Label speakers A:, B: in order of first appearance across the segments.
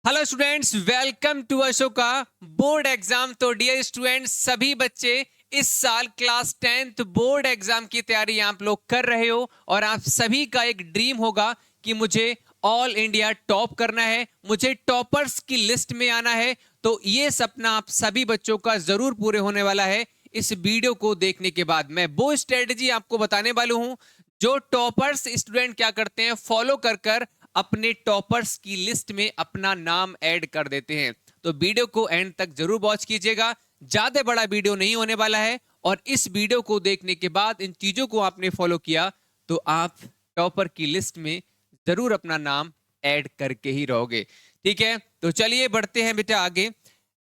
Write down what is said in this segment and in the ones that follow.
A: Hello students, welcome to Ashoka board exam. तो dear students, सभी बच्चे इस साल क्लास 10th बोर्ड एग्जाम की तैयारी आप लोग कर रहे हो और आप सभी का एक ड्रीम होगा कि मुझे ऑल इंडिया टॉप करना है, मुझे टॉपर्स की लिस्ट में आना है। तो ये सपना आप सभी बच्चों का जरूर पूरे होने वाला है। इस वीडियो को देखने के बाद मैं वो स्ट्रेटजी आपको बताने वाला हूं जो टॉपर्स स्टूडेंट क्या करते हैं, फॉलो कर कर अपने टॉपर्स की लिस्ट में अपना नाम ऐड कर देते हैं। तो वीडियो को एंड तक जरूर वॉच कीजिएगा, ज्यादा बड़ा वीडियो नहीं होने वाला है। और इस वीडियो को देखने के बाद इन चीजों को आपने फॉलो किया तो आप टॉपर की लिस्ट में जरूर अपना नाम ऐड करके ही रहोगे। ठीक है, तो चलिए बढ़ते हैं बेटा आगे।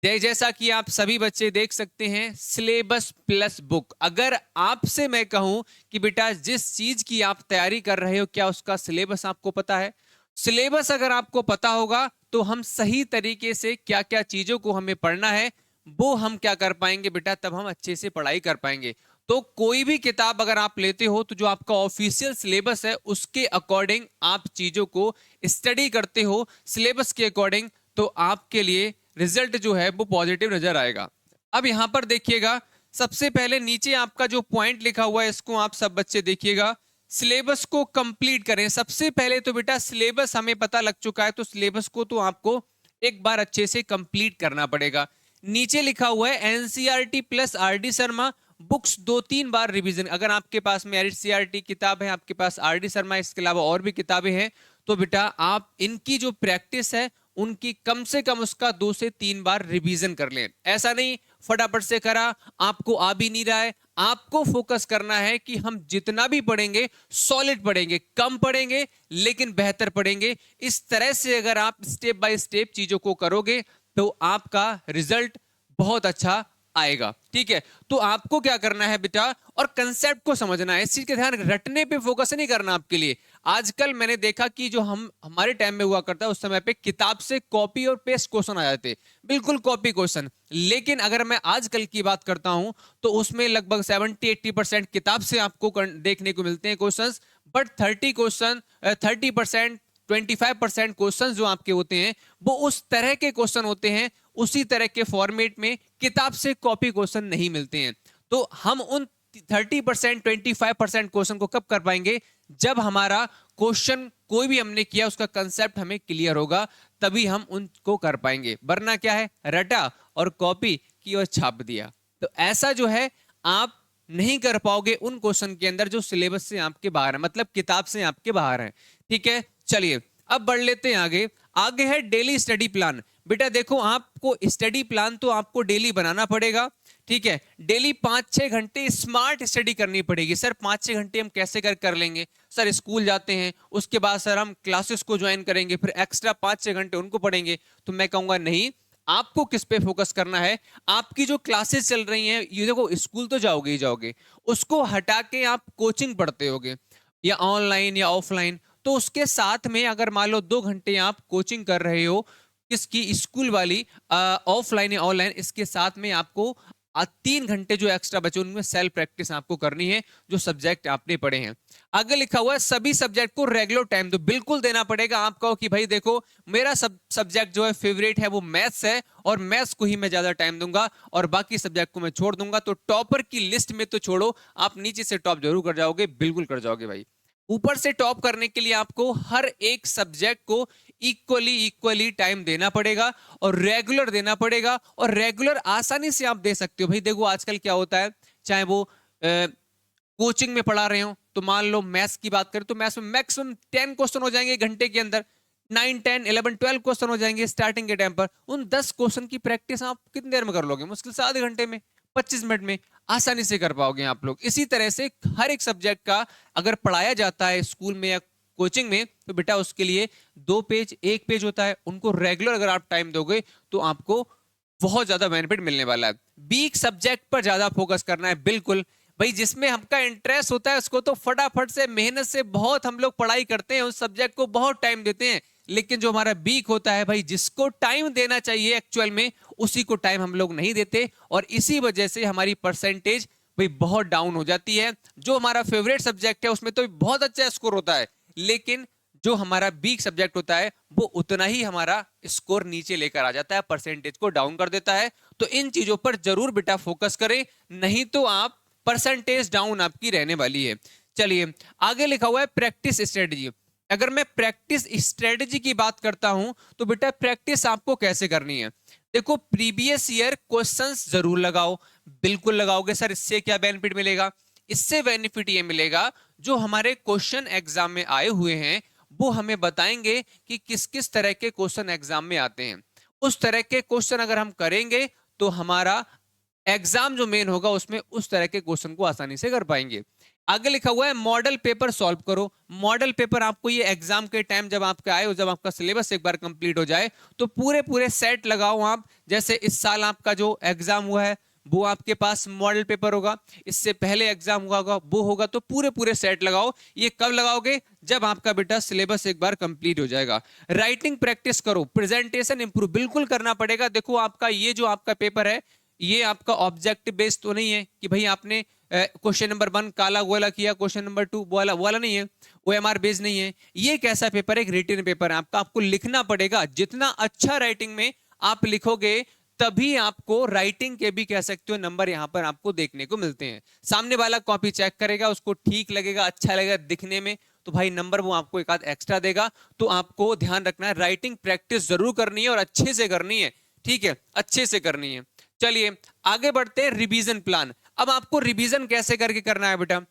A: जैसा कि आप सभी बच्चे देख सकते हैं, सिलेबस प्लस बुक। अगर आपसे मैं कहूं कि बेटा जिस चीज की आप तैयारी कर रहे हो, क्या उसका सिलेबस आपको पता है? सिलेबस अगर आपको पता होगा तो हम सही तरीके से क्या क्या चीजों को हमें पढ़ना है वो हम क्या कर पाएंगे बेटा, तब हम अच्छे से पढ़ाई कर पाएंगे। तो कोई भी किताब अगर आप लेते हो तो जो आपका ऑफिशियल सिलेबस है उसके अकॉर्डिंग आप चीजों को स्टडी करते हो, सिलेबस के अकॉर्डिंग, तो आपके लिए रिजल्ट जो है वो पॉजिटिव नजर आएगा। अब यहां पर देखिएगा, सबसे पहले नीचे आपका जो पॉइंट लिखा हुआ है इसको आप सब बच्चे देखिएगा। सिलेबस को कंप्लीट करें। सबसे पहले तो बेटा सिलेबस हमें पता लग चुका है, तो सिलेबस को तो आपको एक बार अच्छे से कंप्लीट करना पड़ेगा। नीचे लिखा हुआ है NCERT plus RD Sharma books 2-3 बार रिवीजन। अगर आपके पास में एनसीईआरटी किताब है, आपके पास आरडी शर्मा, इसके अलावा और भी किताबें हैं, तो बेटा आप इनकी जो प्रैक्टिस है उनकी कम से कम उसका 2 से 3 बार रिवीजन कर लें। ऐसा नहीं फटाफट से करा, आपको आ भी नहीं रहा है। आपको फोकस करना है कि हम जितना भी पढ़ेंगे सॉलिड पढ़ेंगे, कम पढ़ेंगे लेकिन बेहतर पढ़ेंगे। इस तरह से अगर आप स्टेप बाय स्टेप चीजों को करोगे तो आपका रिजल्ट बहुत अच्छा आएगा। ठीक है, तो आपको क्या करना है बेटा, और कंसेप्ट को समझना है, इस चीज का ध्यान, रटने पे फोकस नहीं करना आपके लिए। आजकल मैंने देखा कि जो हम हमारे टाइम में हुआ करता है उस समय पे किताब से कॉपी और पेस्ट क्वेश्चन आ जाते, बिल्कुल कॉपी क्वेश्चन। लेकिन अगर मैं आजकल की बात करता हूं तो उसमें लगभग 70-80% किताब से आपको देखने को मिलते हैं क्वेश्चन, बट 30% 25% क्वेश्चन जो आपके होते हैं वो उस तरह के क्वेश्चन होते हैं, उसी तरह के फॉर्मेट में, किताब से कॉपी क्वेश्चन नहीं मिलते हैं। तो हम उन 30% 25% क्वेश्चन को कब कर पाएंगे, जब हमारा क्वेश्चन कोई भी हमने किया उसका कंसेप्ट हमें क्लियर होगा, तभी हम उनको कर पाएंगे। वरना क्या है, रटा और कॉपी की और छाप दिया, तो ऐसा जो है आप नहीं कर पाओगे उन क्वेश्चन के अंदर जो सिलेबस से आपके बाहर है, मतलब किताब से आपके बाहर है। ठीक है, चलिए अब बढ़ लेते हैं आगे। आगे है डेली स्टडी प्लान। बेटा देखो, आपको स्टडी प्लान तो आपको डेली बनाना पड़ेगा। ठीक है, डेली 5-6 घंटे स्मार्ट स्टडी करनी पड़ेगी। सर 5-6 घंटे हम कैसे कर लेंगे? सर स्कूल जाते हैं, उसके बाद सर हम क्लासेस को ज्वाइन करेंगे, फिर एक्स्ट्रा 5-6 घंटे उनको पढ़ेंगे। तो मैं कहूंगा नहीं, आपको किस पे फोकस करना है, आपकी जो क्लासेस चल रही हैं, ये देखो स्कूल तो जाओगे ही जाओगे, उसको हटा के आप कोचिंग पढ़ते होगे या ऑनलाइन या ऑफलाइन, तो उसके साथ में अगर मान लो 2 घंटे आप कोचिंग कर रहे हो, किसकी, स्कूल वाली, ऑफलाइन या ऑनलाइन, इसके साथ में आपको 3 घंटे जो एक्स्ट्रा बचे उनमें सेल्फ प्रैक्टिस आपको करनी है, जो सब्जेक्ट आपने पढ़े हैं। आगे लिखा हुआ है सभी सब्जेक्ट को रेगुलर टाइम तो बिल्कुल देना पड़ेगा। आप कहो कि भाई देखो मेरा सब्जेक्ट जो है फेवरेट है वो मैथ्स है और मैथ्स को ही मैं ज्यादा टाइम दूंगा और बाकी सब्जेक्ट को मैं छोड़ दूंगा, तो टॉपर की लिस्ट में तो छोड़ो, आप नीचे से टॉप जरूर कर जाओगे, बिल्कुल कर जाओगे भाई। ऊपर से टॉप करने के लिए आपको हर एक सब्जेक्ट को इक्वली इक्वली टाइम देना पड़ेगा और रेगुलर देना पड़ेगा। और रेगुलर आसानी से आप दे सकते हो भाई। देखो आजकल क्या होता है, चाहे वो कोचिंग में पढ़ा रहे हो, तो मान लो मैथ्स की बात करें तो मैथ्स में मैक्सिमम 10 क्वेश्चन हो जाएंगे घंटे के अंदर, 9, 10, 11, 12 क्वेश्चन हो जाएंगे स्टार्टिंग के टाइम पर। उन 10 क्वेश्चन की प्रैक्टिस आप कितनी देर में कर लोगे? मुश्किल से आधे घंटे में, 25 मिनट में आसानी से कर पाओगे आप लोग। इसी तरह से हर एक सब्जेक्ट का अगर पढ़ाया जाता है स्कूल में या कोचिंग में, तो बेटा उसके लिए 2 पेज 1 पेज होता है, उनको रेगुलर अगर आप टाइम दोगे तो आपको बहुत ज्यादा बेनिफिट मिलने वाला है। वीक सब्जेक्ट पर ज्यादा फोकस करना है, बिल्कुल भाई। जिसमें हमका इंटरेस्ट होता है उसको तो फटाफट से मेहनत से बहुत हम लोग पढ़ाई करते हैं, उस सब्जेक्ट को बहुत टाइम देते हैं। लेकिन जो हमारा वीक होता है भाई, जिसको टाइम देना चाहिए एक्चुअल में, उसी को टाइम हम लोग नहीं देते और इसी वजह से हमारी परसेंटेज भाई बहुत डाउन हो जाती है। जो हमारा फेवरेट सब्जेक्ट है उसमें तो बहुत अच्छा स्कोर होता है, लेकिन जो हमारा वीक सब्जेक्ट होता है वो उतना ही हमारा स्कोर नीचे लेकर आ जाता है, परसेंटेज को डाउन कर देता है। तो इन चीजों पर जरूर बेटा फोकस करें, नहीं तो आप परसेंटेज डाउन आपकी रहने वाली है। चलिए आगे लिखा हुआ है प्रैक्टिस स्ट्रेटजी। अगर मैं प्रैक्टिस स्ट्रेटजी की बात करता हूं तो बेटा प्रैक्टिस आपको कैसे करनी है। देखो प्रीवियस ईयर क्वेश्चंस जरूर लगाओ, बिल्कुल लगाओगे सर, इससे क्या बेनिफिट मिलेगा? इससे बेनिफिट ये मिलेगा जो हमारे क्वेश्चन एग्जाम में आए हुए हैं वो हमें बताएंगे कि किस किस तरह के क्वेश्चन एग्जाम में आते हैं। उस तरह के क्वेश्चन अगर हम करेंगे तो हमारा एग्जाम जो मेन होगा उसमें उस तरह के क्वेश्चन को आसानी से कर पाएंगे। आगे लिखा हुआ है मॉडल पेपर सॉल्व करो। मॉडल पेपर आपको ये एग्जाम के टाइम जब आपका आए, जब आपका सिलेबस एक बार कंप्लीट हो जाए तो पूरे पूरे सेट लगाओ आप। जैसे इस साल आपका जो एग्जाम हुआ है वो आपके पास मॉडल पेपर होगा, इससे पहले एग्जाम हुआ होगा वो होगा, तो पूरे पूरे सेट लगाओ। ये कब लगाओगे? जब आपका बेटा सिलेबस एक बार कंप्लीट हो जाएगा। राइटिंग प्रैक्टिस करो, प्रेजेंटेशन इंप्रूव बिल्कुल करना पड़ेगा। देखो आपका ये जो आपका पेपर है ये आपका ऑब्जेक्टिव बेस्ड तो नहीं है कि भाई आपने क्वेश्चन नंबर 1 काला गोला किया, क्वेश्चन नंबर 2 वाला नहीं है, OMR बेस्ड नहीं है। ये कैसा पेपर है? एक रिटन पेपर है आपका, आपको लिखना पड़ेगा। जितना अच्छा राइटिंग में आप लिखोगे तभी आपको राइटिंग के भी कह सकते हो नंबर यहां पर आपको देखने को मिलते हैं। सामने वाला कॉपी चेक करेगा, उसको ठीक लगेगा, अच्छा लगेगा दिखने में, तो भाई नंबर वो आपको एक आध एक्स्ट्रा देगा। तो आपको ध्यान रखना है, राइटिंग प्रैक्टिस जरूर करनी है और अच्छे से करनी है, ठीक है, अच्छे से करनी है। चलिए आगे बढ़ते हैं, रिवीजन प्लान। अब आपको रिवीजन कैसे करके करना है बेटा?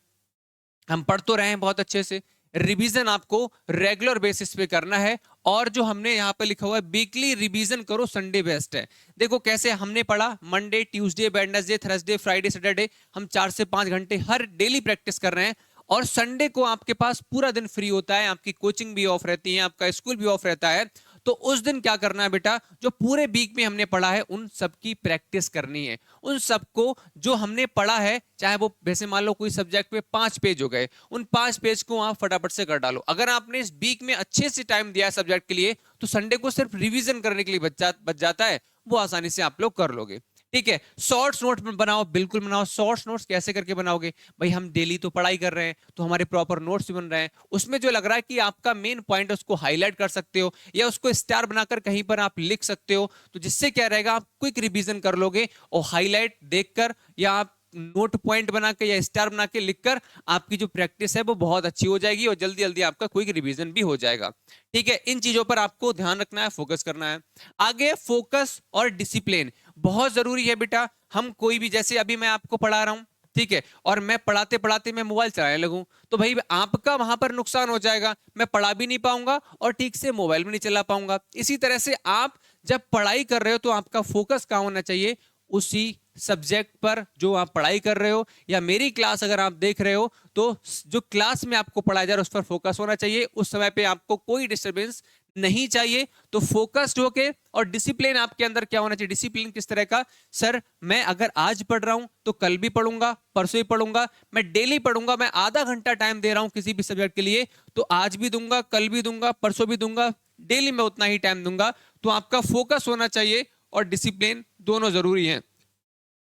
A: हम पढ़ तो रहे हैं बहुत अच्छे से, रिवीजन आपको रेगुलर बेसिस पे करना है। और जो हमने यहाँ पे लिखा हुआ है वीकली रिवीजन करो, संडे बेस्ट है। देखो कैसे हमने पढ़ा, Monday, Tuesday, Wednesday, Thursday, Friday, Saturday, हम 4 से 5 घंटे हर डेली प्रैक्टिस कर रहे हैं। और संडे को आपके पास पूरा दिन फ्री होता है, आपकी कोचिंग भी ऑफ रहती है, आपका स्कूल भी ऑफ रहता है। तो उस दिन क्या करना है बेटा? जो पूरे वीक में हमने पढ़ा है उन सब की प्रैक्टिस करनी है। उन सबको जो हमने पढ़ा है, चाहे वो वैसे मान लो कोई सब्जेक्ट पे 5 पेज हो गए, उन 5 पेज को आप फटाफट से कर डालो। अगर आपने इस वीक में अच्छे से टाइम दिया है सब्जेक्ट के लिए तो संडे को सिर्फ रिवीजन करने के लिए बच जाता है, वो आसानी से आप लोग कर लोगे, ठीक है। शॉर्ट्स नोट बनाओ, बिल्कुल बनाओ। शॉर्ट्स नोट्स कैसे करके बनाओगे भाई? हम डेली तो पढ़ाई कर रहे हैं तो हमारे प्रॉपर नोट्स भी बन रहे हैं, उसमें जो लग रहा है कि आपका मेन पॉइंट उसको हाईलाइट कर सकते हो या उसको स्टार बनाकर कहीं पर आप लिख सकते हो। तो जिससे क्या रहेगा, आप क्विक रिवीजन कर लोगे और हाईलाइट देखकर या आप नोट पॉइंट बना के या स्टार बना के लिखकर आपकी जो प्रैक्टिस है वो बहुत अच्छी हो जाएगी और जल्दी जल्दी आपका क्विक रिवीजन भी हो जाएगा, ठीक है। इन चीजों पर आपको ध्यान रखना है, फोकस करना है। आगे फोकस और डिसिप्लिन बहुत जरूरी है बेटा। हम कोई भी, जैसे अभी मैं आपको पढ़ा रहा हूं, ठीक है, और मैं पढ़ाते पढ़ाते मैं मोबाइल चलाने लगूं तो भाई आपका वहां पर नुकसान हो जाएगा, मैं पढ़ा भी नहीं पाऊंगा और ठीक से मोबाइल भी नहीं चला पाऊंगा। इसी तरह से आप जब पढ़ाई कर रहे हो तो आपका फोकस कहां होना चाहिए? उसी सब्जेक्ट पर जो आप पढ़ाई कर रहे हो, या मेरी क्लास अगर आप देख रहे हो तो जो क्लास में आपको पढ़ाया जा रहा है उस पर फोकस होना चाहिए। उस समय पे आपको कोई डिस्टरबेंस नहीं चाहिए। तो फोकस्ड होके, और डिसिप्लिन आपके अंदर क्या होना चाहिए? डिसिप्लिन किस तरह का? सर मैं अगर आज पढ़ रहा हूं तो कल भी पढ़ूंगा, परसों भी पढ़ूंगा, मैं डेली पढ़ूंगा। मैं आधा घंटा टाइम दे रहा हूं किसी भी सब्जेक्ट के लिए तो आज भी दूंगा, कल भी दूंगा, परसों भी दूंगा, डेली मैं उतना ही टाइम दूंगा। तो आपका फोकस होना चाहिए और डिसिप्लिन दोनों जरूरी है,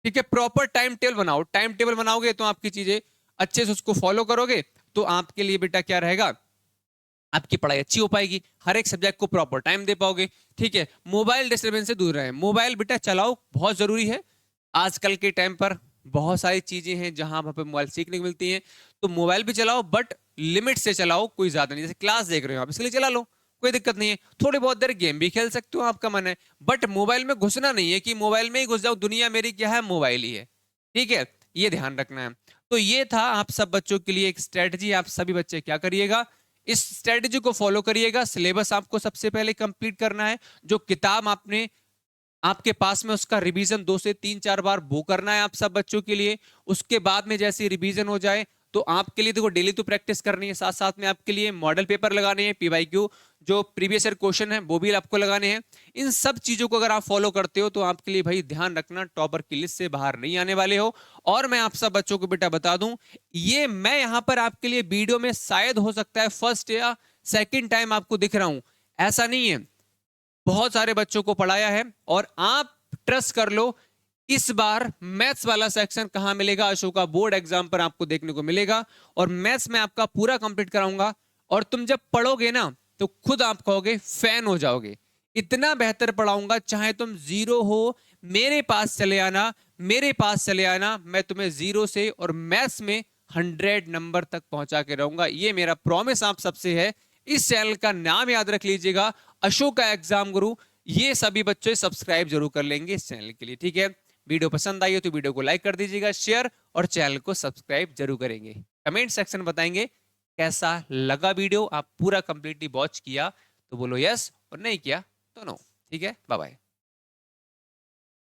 A: ठीक है। प्रॉपर टाइम टेबल बनाओ, टाइम टेबल बनाओगे तो आपकी चीजें अच्छे से उसको फॉलो करोगे तो आपके लिए बेटा क्या रहेगा? आपकी पढ़ाई अच्छी हो पाएगी, हर एक सब्जेक्ट को प्रॉपर टाइम दे पाओगे, ठीक है। मोबाइल डिस्टर्बेंस से दूर रहे। मोबाइल बेटा चलाओ, बहुत जरूरी है। आजकल के टाइम पर बहुत सारी चीजें हैं जहां पर मोबाइल सीखने को मिलती हैं, तो मोबाइल भी चलाओ बट लिमिट से चलाओ, कोई ज्यादा नहीं। जैसे क्लास देख रहे हो आप, इसके लिए चला लो, कोई दिक्कत नहीं है। थोड़ी बहुत देर गेम भी खेल सकते हो, आपका मन है, बट मोबाइल में घुसना नहीं है कि मोबाइल में ही घुस जाओ, दुनिया मेरी क्या है, मोबाइल ही है, ठीक है। ये ध्यान रखना है। तो ये था आप सब बच्चों के लिए एक स्ट्रेटजी। आप सभी बच्चे क्या करिएगा, इस स्ट्रेटजी को फॉलो करिएगा। सिलेबस आपको सबसे पहले कंप्लीट करना है, जो किताब आपने आपके पास में उसका रिवीजन 2 से 3-4 बार वो करना है आप सब बच्चों के लिए। उसके बाद में जैसे रिवीजन हो जाए तो आपके लिए देखो डेली तो प्रैक्टिस करनी है, साथ साथ में आपके लिए मॉडल पेपर लगाने हैं, PYQ जो प्रीवियस ईयर क्वेश्चन है वो भी आपको लगाने हैं। इन सब चीजों को अगर आप फॉलो करते हो तो आपके लिए भाई ध्यान रखना, टॉपर की लिस्ट से बाहर नहीं आने वाले हो। और मैं आप सब बच्चों को बेटा बता दूं, ये मैं यहां पर आपके लिए वीडियो में शायद हो सकता है फर्स्ट या सेकेंड टाइम आपको दिख रहा हूं, ऐसा नहीं है, बहुत सारे बच्चों को पढ़ाया है। और आप ट्रस्ट कर लो, इस बार मैथ्स वाला सेक्शन कहां मिलेगा? अशोका बोर्ड एग्जाम पर आपको देखने को मिलेगा। और मैथ्स में आपका पूरा कंप्लीट कराऊंगा और तुम जब पढ़ोगे ना तो खुद आप कहोगे, फैन हो जाओगे। इतना बेहतर पढ़ाऊंगा, चाहे तुम जीरो हो मेरे पास चले आना, मेरे पास चले आना, मैं तुम्हें जीरो से और मैथ्स में 100 नंबर तक पहुंचा के रहूंगा। ये मेरा प्रॉमिस आप सबसे है। इस चैनल का नाम याद रख लीजिएगा, अशोका एग्जाम गुरु। ये सभी बच्चे सब्सक्राइब जरूर कर लेंगे इस चैनल के लिए, ठीक है। वीडियो पसंद आई हो तो वीडियो को लाइक कर दीजिएगा, शेयर और चैनल को सब्सक्राइब जरूर करेंगे। कमेंट सेक्शन बताएंगे कैसा लगा वीडियो, आप पूरा कंप्लीटली वॉच किया तो बोलो यस और नहीं किया तो नो, ठीक है। Bye bye.